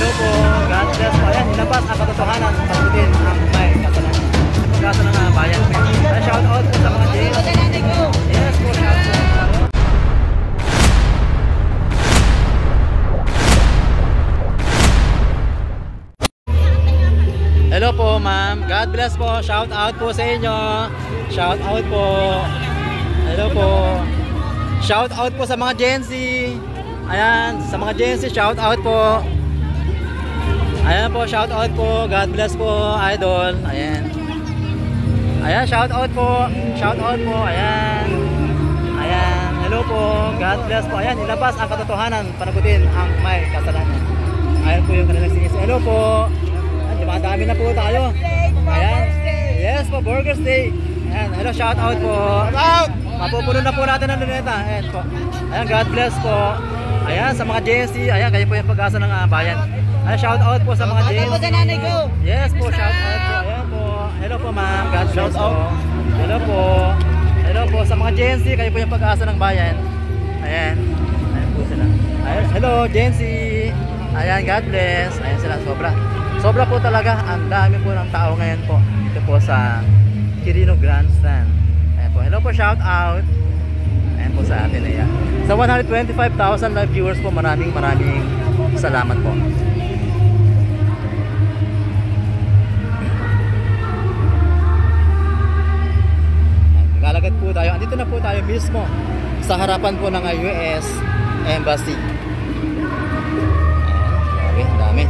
Hello po. God bless po. Ayan, nilabas ang katotohanan. Pagkutin ang may kasalanan. Pagkasa ng bayan. Ayan, shout out po sa mga James. Yes po, shout out. Hello po ma'am, God bless po, shout out po sa inyo. Shout out po. Hello po. Shout out po sa mga Gen Z. Ayan, sa mga Gen Z, shout out po. Ayan po, shout out po. God bless po, idol. Ayan. Ayan, shout out po. Shout out po, ayan. Ayan, hello po. God bless po. Ayan, ilabas ang katotohanan, panagutin ang may kasalanan. Ayan po yung kanilang sinis. Hello po. Dumadami na po tayo. Ayan. Yes po, Burger Steak. Ayan, hello, shout out po. Mapupuno na po natin ang luneta. Ayan po. Ayan, God bless po. Ayan, sa mga Gen Z. Ayan, kayo po yung pag-asa ng bayan. Ayan, shout out po sa mga Gen Z. Yes po, shout out po. Ayan po. Hello po ma'am, God bless po. Hello po. Hello po sa mga Gen Z. Kayo po yung pag-asa ng bayan. Ayan. Ayan po sila. Ayan, hello Gen Z. Ayan, God bless. Ayan sila, sobra po talaga. Ang dami po ng tao ngayon po dito po sa Quirino Grandstand. Ayan po. Hello po, shout out. Ayan po sa atin. Ayan. Sa 125,000 live viewers po, maraming salamat po. Naglalagad po tayo. Andito na po tayo mismo sa harapan po ng US Embassy. Ayan, dami.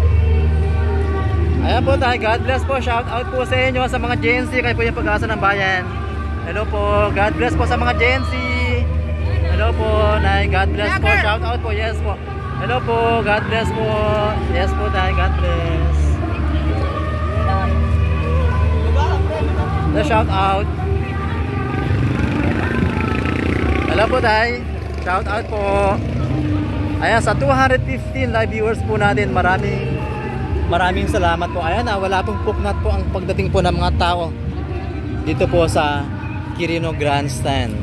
Ayan po tayo, God bless po, shout out po sa inyo sa mga Gen Z, kayo po yung pag-asa ng bayan. Hello po, God bless po sa mga Gen Z. Hello po, Nay, God bless po, shout out po, yes po. Hello po, God bless po, yes po tayo, God bless. Hello, shout out. Hello po tayo, shout out po. Ayan, sa 215 live viewers po natin, maraming salamat po. Ayan, wala pong puknat po ang pagdating po ng mga tao dito po sa Quirino Grandstand.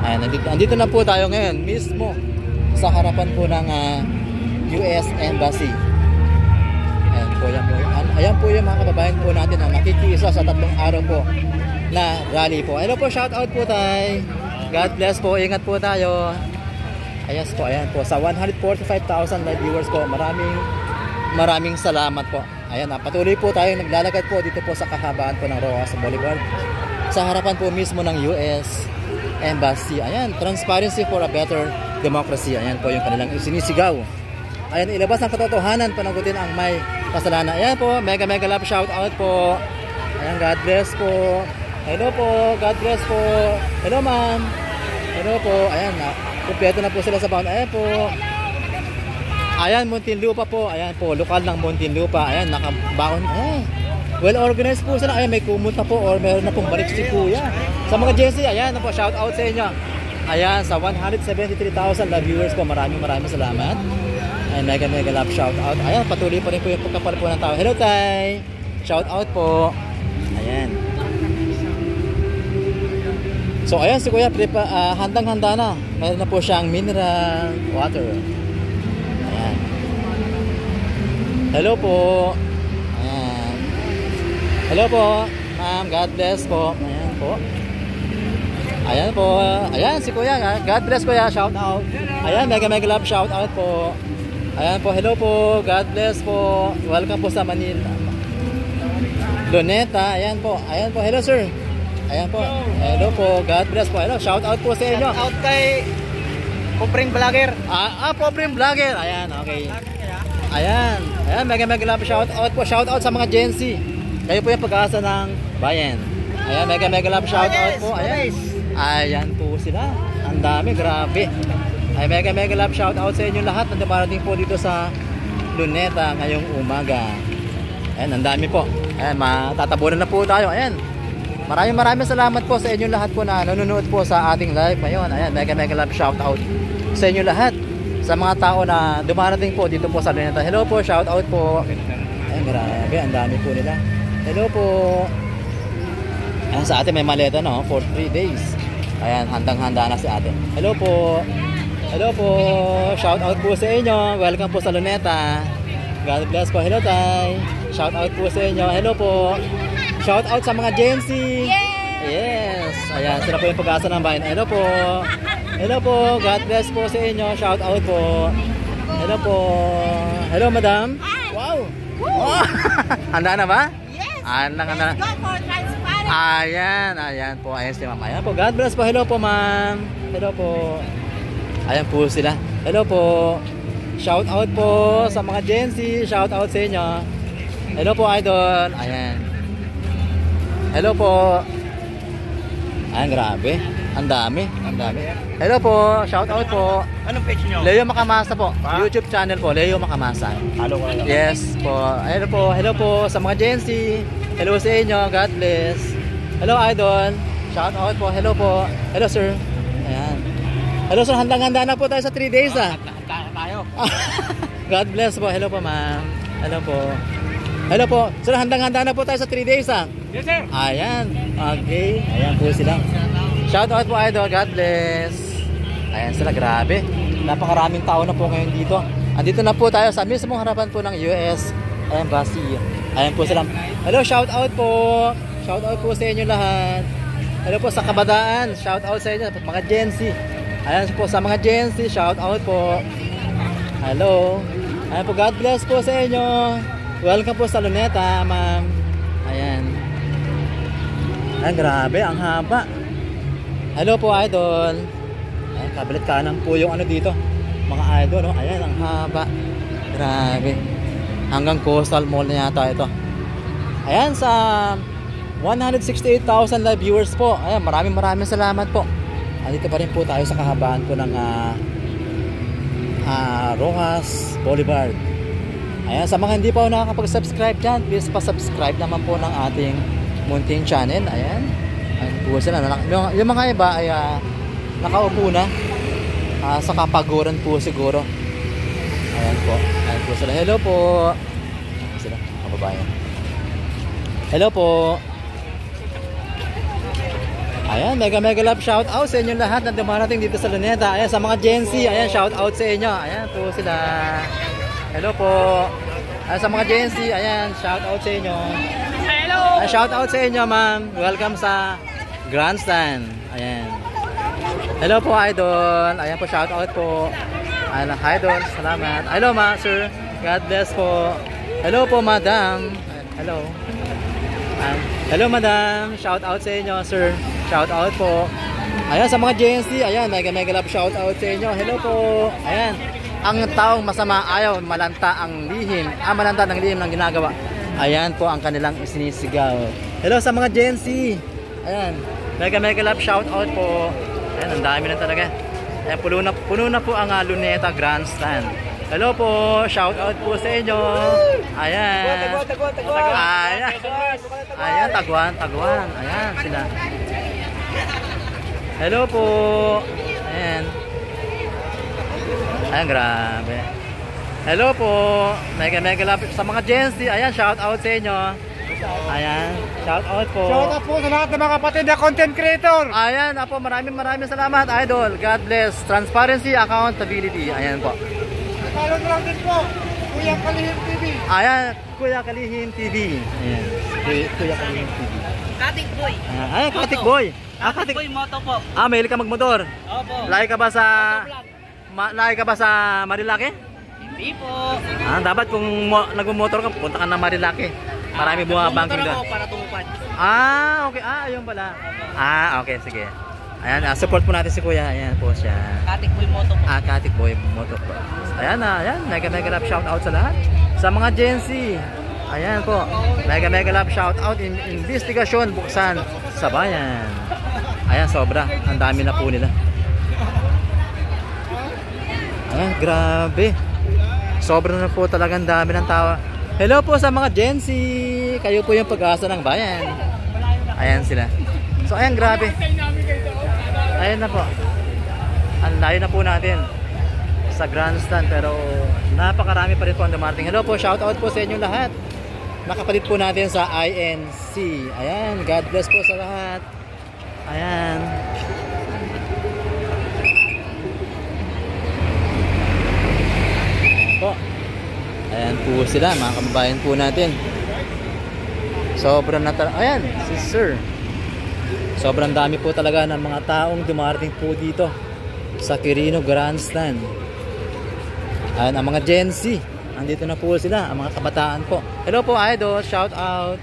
Ayan, andito na po tayo ngayon mismo sa harapan po ng US Embassy. Ayan po, ayan po yung mga kababayan po natin na makikiisa sa 3 araw po na rally po. Hello po, shout out po tayo. God bless po, ingat po tayo. Ayan po, sa 145,000 live viewers po, maraming salamat po. Ayan, patuloy po tayo naglalakad po dito po sa kahabaan po ng Roxas Boulevard sa harapan po mismo ng US Embassy. Ayan, transparency for a better democracy. Ayan po yung kanilang sinisigaw. Ayan, ilabas ang katotohanan, panagutin ang may kasalanan. Ayan po, mega love shout out po. Ayan, God bless po. Hello po, God bless po. Hello ma'am. Hello po. Ayan, kumpleto na po sila sa baon. Ayan po. Ayan, Muntinlupa po. Ayan po, lokal ng Muntinlupa. Ayan, nakabaon. Well organized po sila. Ayan, may kumot na po or meron na pong balik si kuya. Sa mga Gen Z, ayan po, shout out sa inyo. Ayan, sa 173,000 live viewers po, maraming salamat. Ayan, mega love shout out. Ayan, patuloy pa rin po yung pagkapal po ng tao. Hello tay, shout out po. Ayan. So ayan, si kuya handang-handa na. Meron na po siyang mineral water. Ayan. Hello po. Ayan. Hello po ma'am, God bless po. Ayan po. Ayan po. Ayan si kuya, God bless kuya, shout out. Ayan, mega love shout out po. Ayan po, hello po, God bless po. Welcome po sa Manila Luneta. Ayan po, hello sir. Ayan po, hello po, God bless po. Hello, shout out po sa inyo. Shout out kay Popring Vlogger. Popring Vlogger. Ayan, okay. Ayan, mega love shout out po. Shout out sa mga Gen Z. Kayo po yung pag-asa ng bayan. Ayan, mega love shout out po. Ayan po sila. Ang dami, grabe. Ay, mega love shout out sa inyo lahat na dumarating po dito sa Luneta ngayong umaga. Ayan, ang dami po. Ayan, matatabunan na po tayo. Ayan, maraming salamat po sa inyo lahat po na nanonood po sa ating live ngayon. Ayan, mega love shout out sa inyo lahat, sa mga tao na dumarating po dito po sa Luneta. Hello po, shout out po. Ayan, grabe, ang dami po nila. Hello po. Ayan, sa atin may maleta no, for 3 days. Ayan, handang-handa na si ate. Hello po. Hello po, shout out po sa inyo. Welcome po sa Luneta. God bless po. Hello, Tay. Shout out po sa inyo. Hello po. Shout out sa mga Gen Z. Yes. Ayan, sila po yung pag-asa ng bayan. Hello po. Hello po. God bless po sa inyo. Shout out po. Hello po. Hello, madam. Wow. Oh. Handa na ba? Yes. Handa na. Let's go for transparent. Ayan po. Ayan si ma'am. Ayan po. God bless po. Hello po, ma'am. Hello po. Ayan po sila. Hello po. Shout out po sa mga Gen Z. Shout out sa inyo. Hello po, idol. Ayan. Hello po. Ayan, grabe. Ang dami. Ang dami. Hello po. Shout out po. Anong page nyo? Leo Makamasa po. Pa? YouTube channel po. Leo Makamasa. Halo ko lang. Yes po. Hello po. Hello po sa mga Gen Z. Hello sa inyo. God bless. Hello, idol. Shout out po. Hello po. Hello, sir. Ayan. Hello, sir. Handang-handa na po tayo sa 3 days, ah. Tayo. God bless po. Hello po, ma'am. Hello po. Hello po. Sir, handang-handa na po tayo sa 3 days, ah. Yes, sir. Ayan. Okay. Ayan po sila. Shout out po, idol. God bless. Ayan sila. Grabe. Napakaraming tao na po ngayon dito. Andito na po tayo sa mismong harapan po ng US Embassy. Ayan po sila. Hello, shout out po. Shout out po sa inyo lahat. Hello po sa Kabadaan. Shout out sa inyo. Mga Gen Z. Ayan po sa mga Gen Z. Shout out po. Hello. Ayan po. God bless po sa inyo. Welcome po sa Luneta, ma'am. Ayan. Ayan, grabe. Ang haba. Hello po, idol. Ayan, kabilet kanan po yung ano dito. Mga idol, oh. Ayan, ang haba. Grabe. Hanggang Coastal Mall na yata ito. Ayan, sa 168,000 live viewers po. Ayan, maraming salamat po. Andito pa rin po tayo sa kahabaan po ng Rojas Boulevard. Ayan, sa mga hindi pa nakakapag-subscribe dyan, please pa-subscribe naman po ng ating munting channel. Ayan. Ayan po sila. Yung mga iba ay nakaupo na. Sa kapaguran po siguro. Ayan po. Ayan po sila. Hello po. Ayan sila, kababayan. Hello po. Ayan, mega love shout out sa inyo lahat na dumarating dito sa Luneta. Ayan, sa mga Gen Z, ayan, shout out sa inyo. Ayan po sila. Hello po. Ayan, sa mga Gen Z, ayan, shout out sa inyo. Hello. Ayan, shout out sa inyo, ma'am. Welcome sa Grandstand. Ayan. Hello po, idol. Ayan po, shout out po. Ayan, idol, salamat. Hello, ma, sir. God bless po. Hello po, madam. Ayan, hello. Ayan. Hello, madam. Shout out sa inyo, sir. Shout out po. Ayan, sa mga Gen Z, ayan, mega love shout out sa inyo. Hello po. Ayan. Ang taong masama ayaw malanta ang lihim. Malanta ng lihim ng ginagawa. Ayan po ang kanilang isinisigaw. Hello sa mga Gen Z. Ayan. Mega love shout out po. Ayan, ang dami na talaga. Ayan, puno na po ang Luneta Grandstand. Hello po. Shout out po sa inyo. Ayan. Taguan. Ayan. Ayan, taguan. Ayan sila. Hello po. Ayan. Ayan, grabe. Hello po. Mega love sa mga Gen Z. Ayan, shout out sa inyo. Ayan, shout out po. Shout out po sa lahat ng mga kapatid na content creator. Ayan, apo, maraming salamat, idol. God bless. Transparency, accountability. Ayan po. Follow lang din po. Kuya Kalihim TV. Ayan, Kuya Kalihim TV. Ayan, Kuya Kalihim TV. Kating boy. Ayan, Katik Boy. Kating boy moto po. Mahilig ka magmotor. Opo. Lagi ka ba sa Marilake? Hindi po. Dapat kung nagmumotor ka, punta ka na Marilake. Marami bumabangking doon. Para tumupad. Okay. Ayun pala. Okay, sige. Ayan, support po natin si Kuya. Ayan po siya. Kating boy moto po. Katik Boy Moto po. Ayan ayan. Mega love shout out sa lahat. Sa mga Gen Z. Ayan po. Mega love shout out in investigasyon buksan sa bayan. Ayan, sobra. Ang dami na po nila. Ayan, grabe. Sobra na po talagang dami ng tawa. Hello po sa mga Gen Z. Kayo po yung pag-asa ng bayan. Ayan sila. So ayan, grabe. Ayan na po. Ang layo na po natin sa Grandstand, pero napakarami pa rin po ang dumarating. Hello po, shout out po sa inyo lahat. Nakapalit po natin sa INC. Ayan, God bless po sa lahat. Ayan. Ayan po. Ayan po sila, mga kababayan po natin. Sobrang ayan, si Sir. Sobrang dami po talaga ng mga taong dumarating po dito sa Quirino Grandstand. Ayan, ang mga Gen Z. Andito na po sila, ang mga kabataan po. Hello po, idol. Shout out.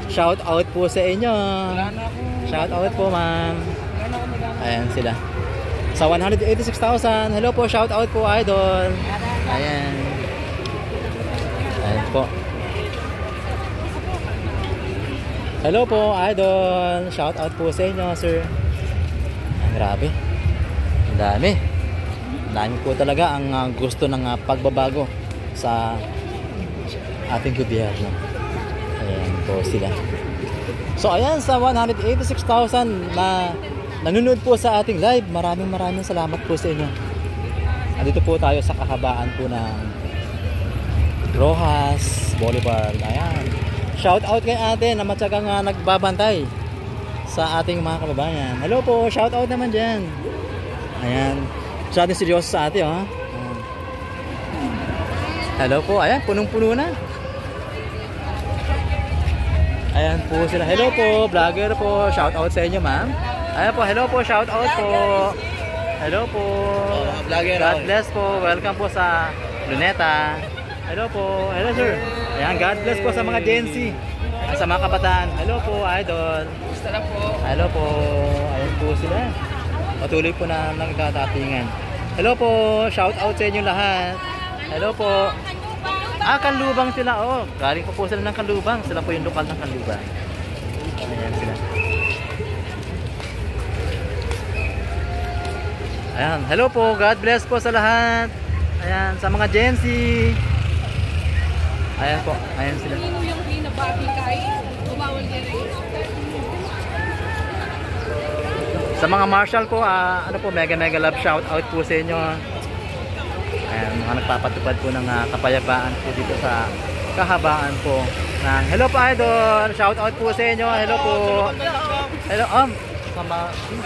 Shout out po sa inyo. Shout out po, ma'am. Ayan sila. Sa 186,000. Hello po, shout out po, idol. Ayan. Ayan po. Hello po, idol. Shout out po sa inyo, sir. Grabe. Ang dami. Ang dami po talaga ang gusto ng pagbabago sa ating gobyerno. Ayan po sila. So ayan, sa 186,000 na nanonood po sa ating live, maraming salamat po sa inyo. Andito po tayo sa kahabaan po ng Rojas Boulevard. Ayan. Shout out kay ate na matyagang nagbabantay sa ating mga kababayan. Hello po, shout out naman dyan. Ayan. Siya din seryoso sa ate, oh. Hello po, ayan, punong-puno na. Ayan po sila. Hello po, vlogger po. Shout out sa inyo, ma'am. Ayan po, hello po, shout out po. Hello po. Vlogger. God bless po. Welcome po sa Luneta. Hello po. Hello, sir. Ayan, God bless po sa mga Gen Z. Sa mga kabataan. Hello po, idol. Gusto na po. Hello po. Ayan po sila. Patuloy po na nagtatatingan. Hello po. Shout out sa inyo lahat. Hello po. Kanlubang sila. Oh, galing po sila ng Kanlubang. Sila po yung lokal ng Kanlubang. Ayan sila. Ayan. Hello po. God bless po sa lahat. Ayan. Sa mga Gen Z. Ayan po. Ayan sila. Sa mga Marshall po, ano po, mega love shout out po sa inyo. Ayan, mga nagpapatupad po ng kapayapaan po dito sa kahabaan po ng hello po, idol. Shout out po sa inyo. Hello po. Hello,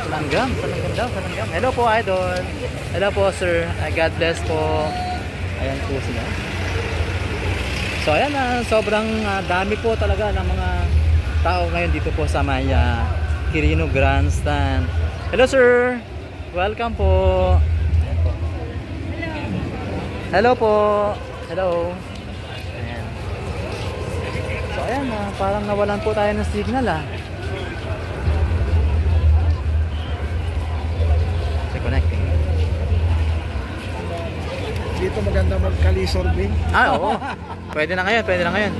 Salanggam daw. Hello po, idol. Hello po, sir. God bless po. Ayan po sila. So ayan, sobrang dami po talaga ng mga tao ngayon dito po sa may Quirino Grandstand. Hello, sir. Welcome po. Ayan po. Hello po. Hello. Ayan. So ayan, parang nawalan po tayo ng signal Connecting. Dito maganda mag-kali sorbing. Oo. Pwede na ngayon.